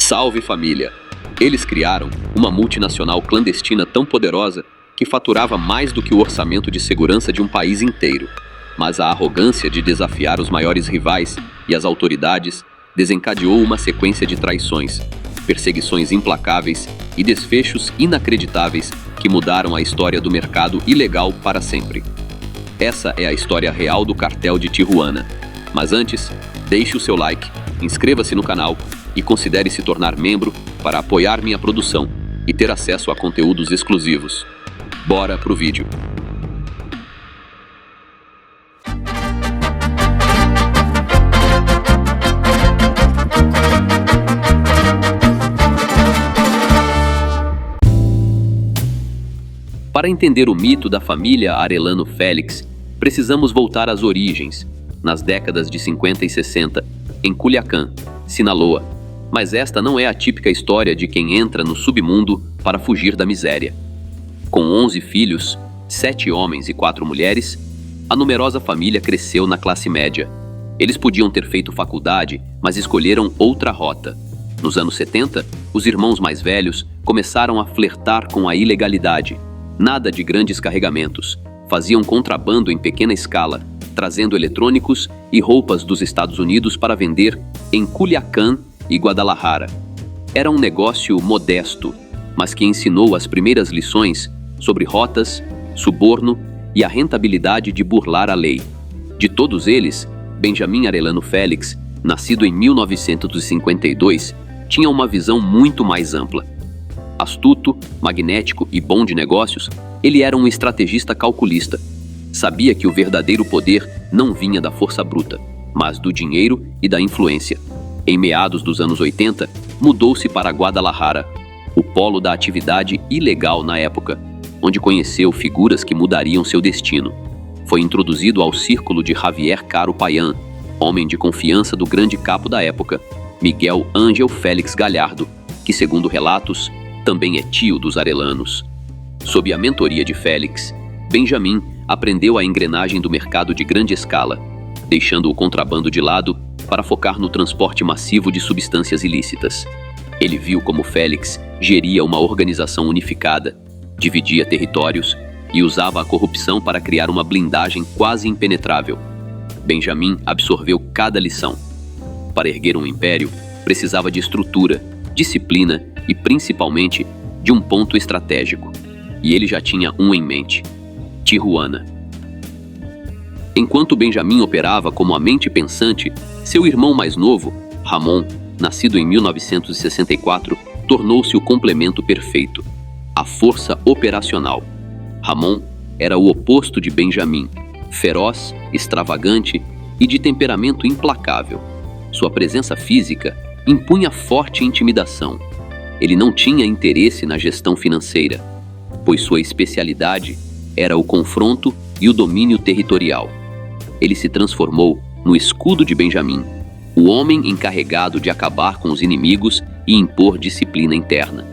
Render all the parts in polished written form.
Salve família! Eles criaram uma multinacional clandestina tão poderosa que faturava mais do que o orçamento de segurança de um país inteiro. Mas a arrogância de desafiar os maiores rivais e as autoridades desencadeou uma sequência de traições, perseguições implacáveis e desfechos inacreditáveis que mudaram a história do mercado ilegal para sempre. Essa é a história real do cartel de Tijuana. Mas antes, deixe o seu like, inscreva-se no canal e considere se tornar membro para apoiar minha produção e ter acesso a conteúdos exclusivos. Bora pro vídeo! Para entender o mito da família Arellano Félix, precisamos voltar às origens, nas décadas de 50 e 60, em Culiacán, Sinaloa. Mas esta não é a típica história de quem entra no submundo para fugir da miséria. Com 11 filhos, 7 homens e 4 mulheres, a numerosa família cresceu na classe média. Eles podiam ter feito faculdade, mas escolheram outra rota. Nos anos 70, os irmãos mais velhos começaram a flertar com a ilegalidade. Nada de grandes carregamentos. Faziam contrabando em pequena escala, trazendo eletrônicos e roupas dos Estados Unidos para vender em Culiacán e Guadalajara. Era um negócio modesto, mas que ensinou as primeiras lições sobre rotas, suborno e a rentabilidade de burlar a lei. De todos eles, Benjamin Arellano Félix, nascido em 1952, tinha uma visão muito mais ampla. Astuto, magnético e bom de negócios, ele era um estrategista calculista. Sabia que o verdadeiro poder não vinha da força bruta, mas do dinheiro e da influência. Em meados dos anos 80, mudou-se para Guadalajara, o polo da atividade ilegal na época, onde conheceu figuras que mudariam seu destino. Foi introduzido ao círculo de Javier Caro Payán, homem de confiança do grande capo da época, Miguel Ángel Félix Gallardo, que, segundo relatos, também é tio dos Arellanos. Sob a mentoria de Félix, Benjamin aprendeu a engrenagem do mercado de grande escala, deixando o contrabando de lado para focar no transporte massivo de substâncias ilícitas. Ele viu como Félix geria uma organização unificada, dividia territórios e usava a corrupção para criar uma blindagem quase impenetrável. Benjamin absorveu cada lição. Para erguer um império, precisava de estrutura, disciplina e, principalmente, de um ponto estratégico. E ele já tinha um em mente: Tijuana. Enquanto Benjamin operava como a mente pensante, seu irmão mais novo, Ramon, nascido em 1964, tornou-se o complemento perfeito, a força operacional. Ramon era o oposto de Benjamin, feroz, extravagante e de temperamento implacável. Sua presença física impunha forte intimidação. Ele não tinha interesse na gestão financeira, pois sua especialidade era o confronto e o domínio territorial. Ele se transformou no escudo de Benjamin, o homem encarregado de acabar com os inimigos e impor disciplina interna.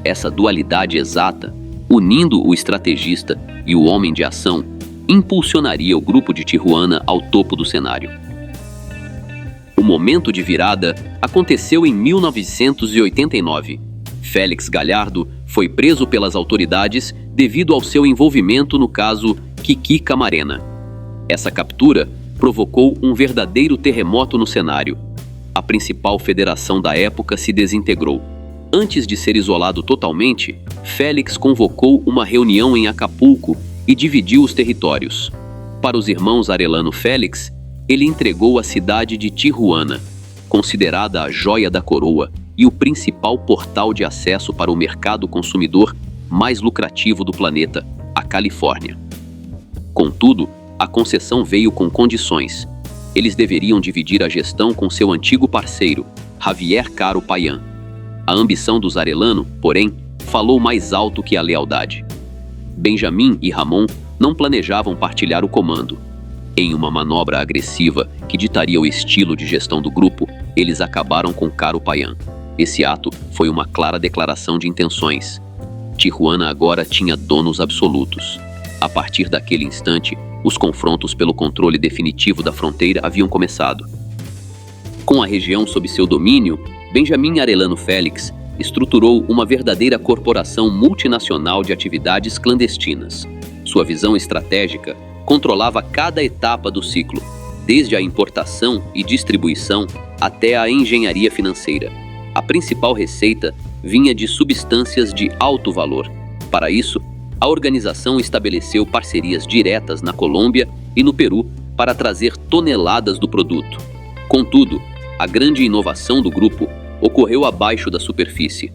Essa dualidade exata, unindo o estrategista e o homem de ação, impulsionaria o grupo de Tijuana ao topo do cenário. O momento de virada aconteceu em 1989. Félix Gallardo foi preso pelas autoridades devido ao seu envolvimento no caso Kiki Camarena. Essa captura provocou um verdadeiro terremoto no cenário. A principal federação da época se desintegrou. Antes de ser isolado totalmente, Félix convocou uma reunião em Acapulco e dividiu os territórios. Para os irmãos Arellano Félix, ele entregou a cidade de Tijuana, considerada a joia da coroa e o principal portal de acesso para o mercado consumidor mais lucrativo do planeta, a Califórnia. Contudo, a concessão veio com condições. Eles deveriam dividir a gestão com seu antigo parceiro, Javier Caro Payán. A ambição dos Arellano, porém, falou mais alto que a lealdade. Benjamin e Ramon não planejavam partilhar o comando. Em uma manobra agressiva que ditaria o estilo de gestão do grupo, eles acabaram com Caro Payán. Esse ato foi uma clara declaração de intenções. Tijuana agora tinha donos absolutos. A partir daquele instante, os confrontos pelo controle definitivo da fronteira haviam começado. Com Com a região sob seu domínio, Benjamin Arellano Félix estruturou uma verdadeira corporação multinacional de atividades clandestinas. Sua visão estratégica controlava cada etapa do ciclo, desde a importação e distribuição até a engenharia financeira. A principal receita vinha de substâncias de alto valor. Para isso, a organização estabeleceu parcerias diretas na Colômbia e no Peru para trazer toneladas do produto. Contudo, a grande inovação do grupo ocorreu abaixo da superfície.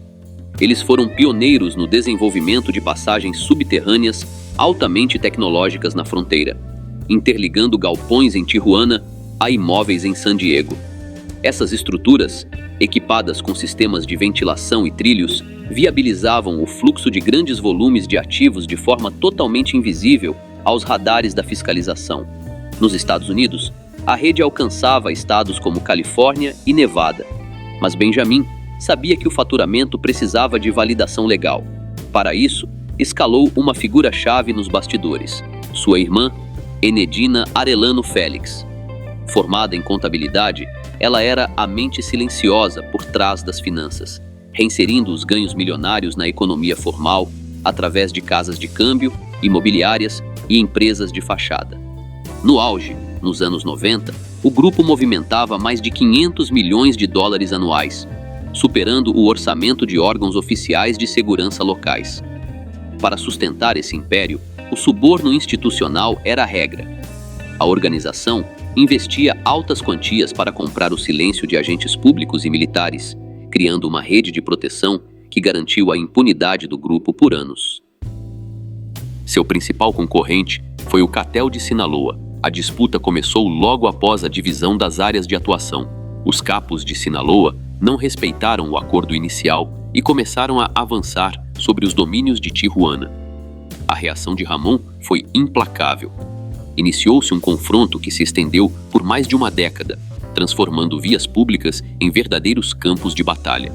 Eles foram pioneiros no desenvolvimento de passagens subterrâneas altamente tecnológicas na fronteira, interligando galpões em Tijuana a imóveis em San Diego. Essas estruturas, equipadas com sistemas de ventilação e trilhos, viabilizavam o fluxo de grandes volumes de ativos de forma totalmente invisível aos radares da fiscalização. Nos Estados Unidos, a rede alcançava estados como Califórnia e Nevada, mas Benjamin sabia que o faturamento precisava de validação legal. Para isso, escalou uma figura-chave nos bastidores, sua irmã, Enedina Arellano Félix. Formada em contabilidade, ela era a mente silenciosa por trás das finanças, reinserindo os ganhos milionários na economia formal através de casas de câmbio, imobiliárias e empresas de fachada. No auge, nos anos 90, o grupo movimentava mais de 500 milhões de dólares anuais, superando o orçamento de órgãos oficiais de segurança locais. Para sustentar esse império, o suborno institucional era a regra. A organização investia altas quantias para comprar o silêncio de agentes públicos e militares, criando uma rede de proteção que garantiu a impunidade do grupo por anos. Seu principal concorrente foi o Cartel de Sinaloa. A disputa começou logo após a divisão das áreas de atuação. Os capos de Sinaloa não respeitaram o acordo inicial e começaram a avançar sobre os domínios de Tijuana. A reação de Ramon foi implacável. Iniciou-se um confronto que se estendeu por mais de uma década, transformando vias públicas em verdadeiros campos de batalha.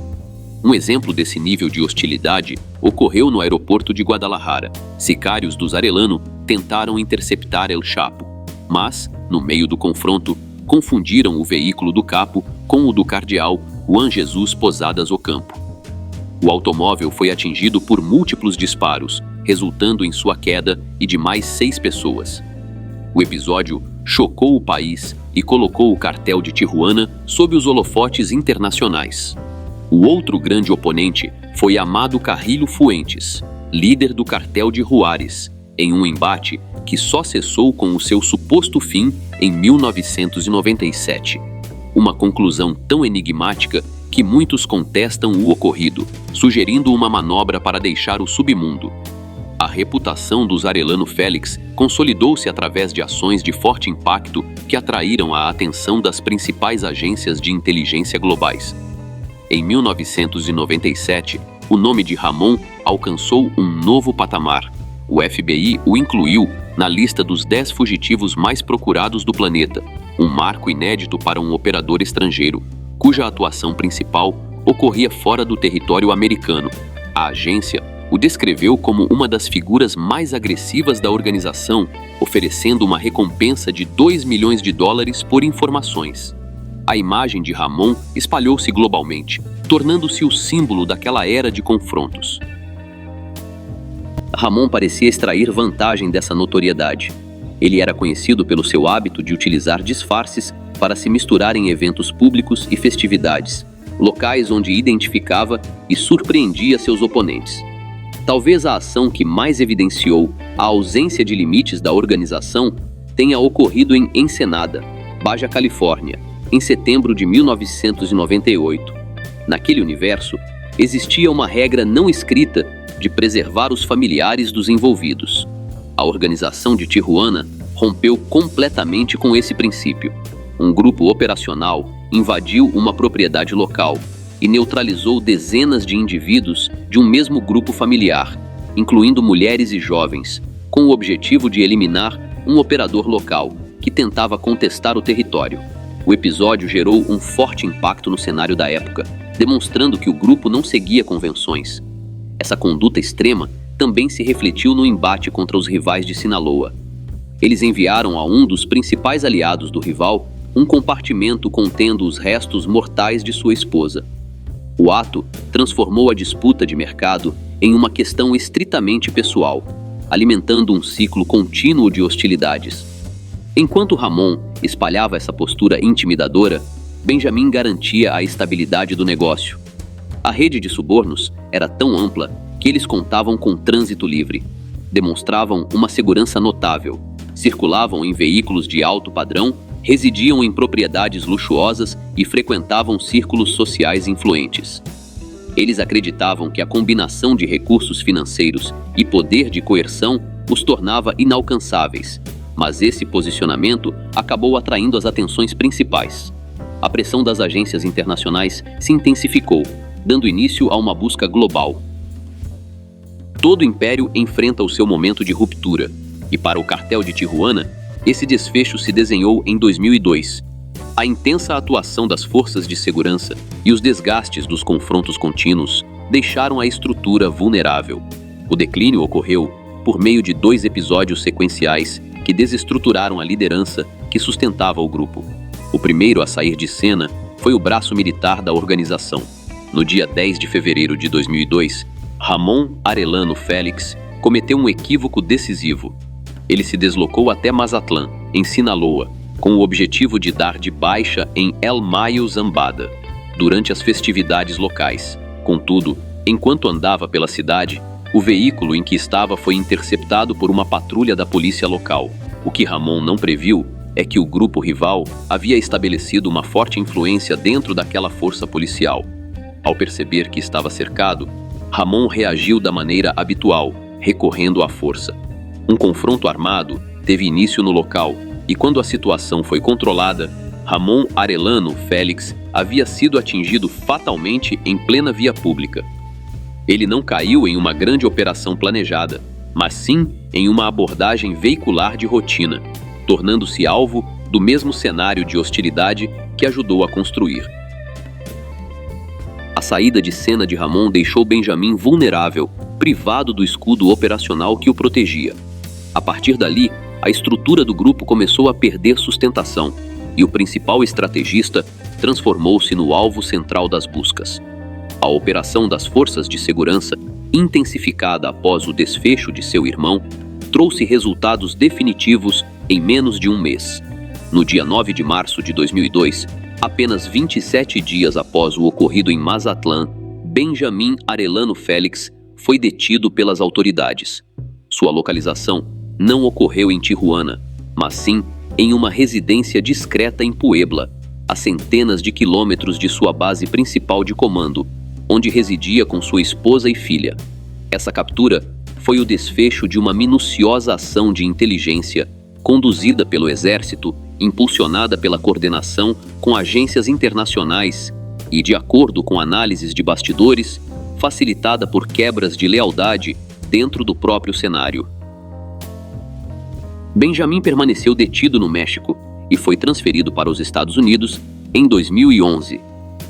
Um exemplo desse nível de hostilidade ocorreu no aeroporto de Guadalajara. Sicários dos Arellano tentaram interceptar El Chapo, mas, no meio do confronto, confundiram o veículo do capo com o do cardeal Juan Jesus Posadas Ocampo. O automóvel foi atingido por múltiplos disparos, resultando em sua queda e de mais 6 pessoas. O episódio chocou o país e colocou o cartel de Tijuana sob os holofotes internacionais. O outro grande oponente foi Amado Carrillo Fuentes, líder do cartel de Juárez, em um embate que só cessou com o seu suposto fim em 1997. Uma conclusão tão enigmática que muitos contestam o ocorrido, sugerindo uma manobra para deixar o submundo. A reputação dos Arellano Félix consolidou-se através de ações de forte impacto que atraíram a atenção das principais agências de inteligência globais. Em 1997, o nome de Ramon alcançou um novo patamar. O FBI o incluiu na lista dos 10 fugitivos mais procurados do planeta, um marco inédito para um operador estrangeiro, cuja atuação principal ocorria fora do território americano. A agência o descreveu como uma das figuras mais agressivas da organização, oferecendo uma recompensa de $2 milhões por informações. A imagem de Ramon espalhou-se globalmente, tornando-se o símbolo daquela era de confrontos. Ramon parecia extrair vantagem dessa notoriedade. Ele era conhecido pelo seu hábito de utilizar disfarces para se misturar em eventos públicos e festividades, locais onde identificava e surpreendia seus oponentes. Talvez a ação que mais evidenciou a ausência de limites da organização tenha ocorrido em Ensenada, Baja Califórnia, em setembro de 1998. Naquele universo, existia uma regra não escrita de preservar os familiares dos envolvidos. A organização de Tijuana rompeu completamente com esse princípio. Um grupo operacional invadiu uma propriedade local e neutralizou dezenas de indivíduos de um mesmo grupo familiar, incluindo mulheres e jovens, com o objetivo de eliminar um operador local que tentava contestar o território. O episódio gerou um forte impacto no cenário da época, demonstrando que o grupo não seguia convenções. Essa conduta extrema também se refletiu no embate contra os rivais de Sinaloa. Eles enviaram a um dos principais aliados do rival um compartimento contendo os restos mortais de sua esposa. O ato transformou a disputa de mercado em uma questão estritamente pessoal, alimentando um ciclo contínuo de hostilidades. Enquanto Ramon espalhava essa postura intimidadora, Benjamin garantia a estabilidade do negócio. A rede de subornos era tão ampla que eles contavam com trânsito livre, demonstravam uma segurança notável, circulavam em veículos de alto padrão, residiam em propriedades luxuosas e frequentavam círculos sociais influentes. Eles acreditavam que a combinação de recursos financeiros e poder de coerção os tornava inalcançáveis, mas esse posicionamento acabou atraindo as atenções principais. A pressão das agências internacionais se intensificou, dando início a uma busca global. Todo império enfrenta o seu momento de ruptura, e para o cartel de Tijuana, esse desfecho se desenhou em 2002. A intensa atuação das forças de segurança e os desgastes dos confrontos contínuos deixaram a estrutura vulnerável. O declínio ocorreu por meio de 2 episódios sequenciais que desestruturaram a liderança que sustentava o grupo. O primeiro a sair de cena foi o braço militar da organização. No dia 10 de fevereiro de 2002, Ramon Arellano Félix cometeu um equívoco decisivo. Ele se deslocou até Mazatlán, em Sinaloa, com o objetivo de dar de baixa em El Mayo Zambada, durante as festividades locais. Contudo, enquanto andava pela cidade, o veículo em que estava foi interceptado por uma patrulha da polícia local. O que Ramon não previu é que o grupo rival havia estabelecido uma forte influência dentro daquela força policial. Ao perceber que estava cercado, Ramon reagiu da maneira habitual, recorrendo à força. Um confronto armado teve início no local e, quando a situação foi controlada, Ramon Arellano Félix havia sido atingido fatalmente em plena via pública. Ele não caiu em uma grande operação planejada, mas sim em uma abordagem veicular de rotina, tornando-se alvo do mesmo cenário de hostilidade que ajudou a construir. A saída de cena de Ramon deixou Benjamin vulnerável, privado do escudo operacional que o protegia. A partir dali, a estrutura do grupo começou a perder sustentação e o principal estrategista transformou-se no alvo central das buscas. A operação das forças de segurança, intensificada após o desfecho de seu irmão, trouxe resultados definitivos em menos de um mês. No dia 9 de março de 2002, apenas 27 dias após o ocorrido em Mazatlán, Benjamin Arellano Félix foi detido pelas autoridades. Sua localização não ocorreu em Tijuana, mas sim em uma residência discreta em Puebla, a centenas de quilômetros de sua base principal de comando, onde residia com sua esposa e filha. Essa captura foi o desfecho de uma minuciosa ação de inteligência conduzida pelo Exército, impulsionada pela coordenação com agências internacionais e, de acordo com análises de bastidores, facilitada por quebras de lealdade dentro do próprio cenário. Benjamin permaneceu detido no México e foi transferido para os Estados Unidos em 2011.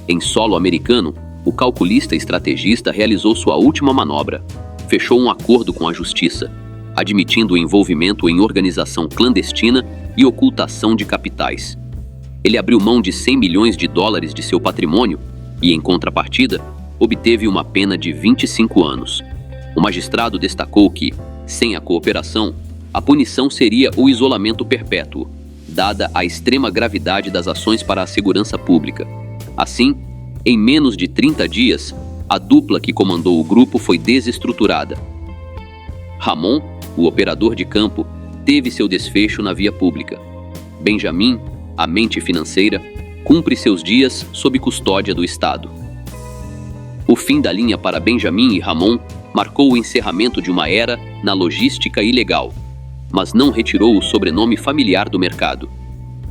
Em solo americano, o calculista estrategista realizou sua última manobra. Fechou um acordo com a justiça, admitindo o envolvimento em organização clandestina e ocultação de capitais. Ele abriu mão de 100 milhões de dólares de seu patrimônio e, em contrapartida, obteve uma pena de 25 anos. O magistrado destacou que, sem a cooperação, a punição seria o isolamento perpétuo, dada a extrema gravidade das ações para a segurança pública. Assim, em menos de 30 dias, a dupla que comandou o grupo foi desestruturada. Ramon, o operador de campo, teve seu desfecho na via pública. Benjamin, a mente financeira, cumpre seus dias sob custódia do Estado. O fim da linha para Benjamin e Ramon marcou o encerramento de uma era na logística ilegal, mas não retirou o sobrenome familiar do mercado.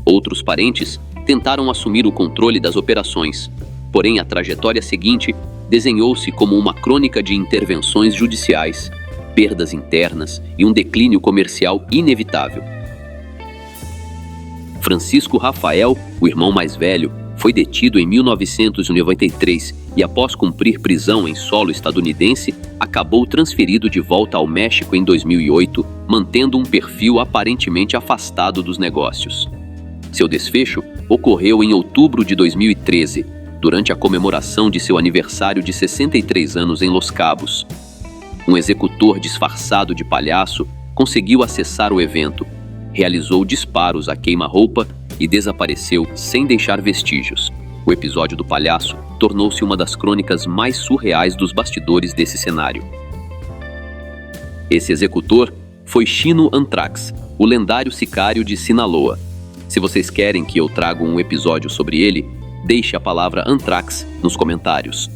Outros parentes tentaram assumir o controle das operações, porém a trajetória seguinte desenhou-se como uma crônica de intervenções judiciais, perdas internas e um declínio comercial inevitável. Francisco Rafael, o irmão mais velho, foi detido em 1993 e, após cumprir prisão em solo estadunidense, acabou transferido de volta ao México em 2008, mantendo um perfil aparentemente afastado dos negócios. Seu desfecho ocorreu em outubro de 2013, durante a comemoração de seu aniversário de 63 anos em Los Cabos. Um executor disfarçado de palhaço conseguiu acessar o evento, realizou disparos a queima-roupa e desapareceu sem deixar vestígios. O episódio do palhaço tornou-se uma das crônicas mais surreais dos bastidores desse cenário. Esse executor foi Chino Anthrax, o lendário sicário de Sinaloa. Se vocês querem que eu traga um episódio sobre ele, deixe a palavra Anthrax nos comentários.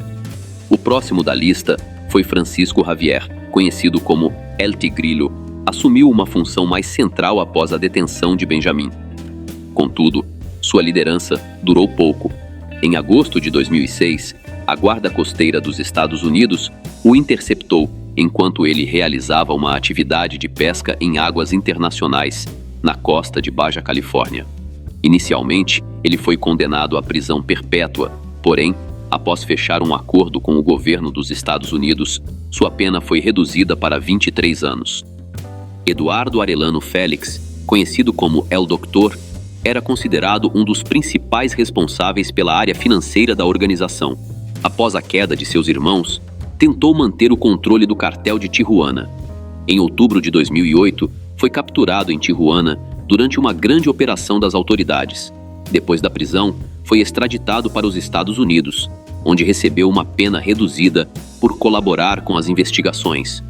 O próximo da lista foi Francisco Javier, conhecido como El Tigrillo, assumiu uma função mais central após a detenção de Benjamin. Contudo, sua liderança durou pouco. Em agosto de 2006, a Guarda Costeira dos Estados Unidos o interceptou enquanto ele realizava uma atividade de pesca em águas internacionais, na costa de Baja Califórnia. Inicialmente, ele foi condenado à prisão perpétua, porém, após fechar um acordo com o governo dos Estados Unidos, sua pena foi reduzida para 23 anos. Eduardo Arellano Félix, conhecido como El Doctor, era considerado um dos principais responsáveis pela área financeira da organização. Após a queda de seus irmãos, tentou manter o controle do cartel de Tijuana. Em outubro de 2008, foi capturado em Tijuana durante uma grande operação das autoridades. Depois da prisão, foi extraditado para os Estados Unidos, onde recebeu uma pena reduzida por colaborar com as investigações.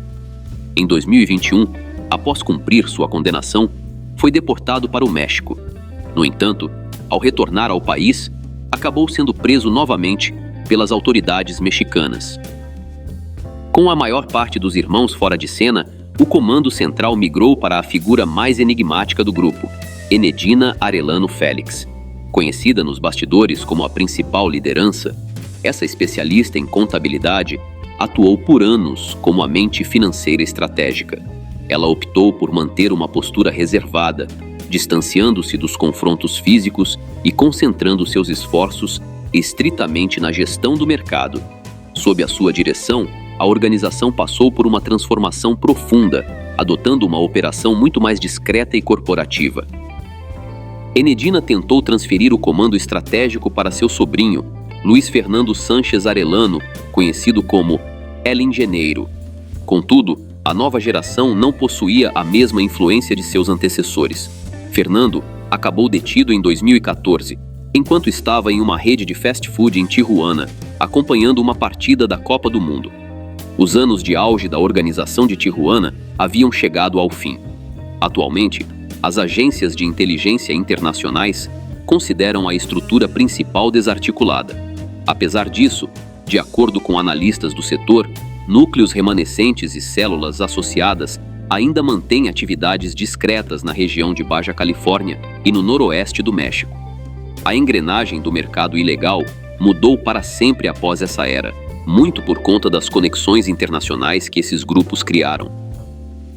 Em 2021, após cumprir sua condenação, foi deportado para o México. No entanto, ao retornar ao país, acabou sendo preso novamente pelas autoridades mexicanas. Com a maior parte dos irmãos fora de cena, o comando central migrou para a figura mais enigmática do grupo, Enedina Arellano Félix. Conhecida nos bastidores como a principal liderança, essa especialista em contabilidade atuou por anos como a mente financeira estratégica. Ela optou por manter uma postura reservada, distanciando-se dos confrontos físicos e concentrando seus esforços estritamente na gestão do mercado. Sob a sua direção, a organização passou por uma transformação profunda, adotando uma operação muito mais discreta e corporativa. Enedina tentou transferir o comando estratégico para seu sobrinho, Luiz Fernando Sánchez Arellano, conhecido como El Engenheiro. Contudo, a nova geração não possuía a mesma influência de seus antecessores. Fernando acabou detido em 2014, enquanto estava em uma rede de fast food em Tijuana, acompanhando uma partida da Copa do Mundo. Os anos de auge da organização de Tijuana haviam chegado ao fim. Atualmente, as agências de inteligência internacionais consideram a estrutura principal desarticulada. Apesar disso, de acordo com analistas do setor, núcleos remanescentes e células associadas ainda mantêm atividades discretas na região de Baja Califórnia e no noroeste do México. A engrenagem do mercado ilegal mudou para sempre após essa era, muito por conta das conexões internacionais que esses grupos criaram.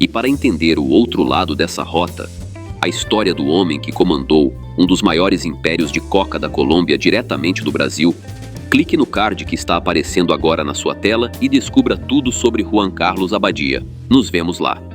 E para entender o outro lado dessa rota, a história do homem que comandou um dos maiores impérios de coca da Colômbia diretamente do Brasil, clique no card que está aparecendo agora na sua tela e descubra tudo sobre Juan Carlos Abadia. Nos vemos lá!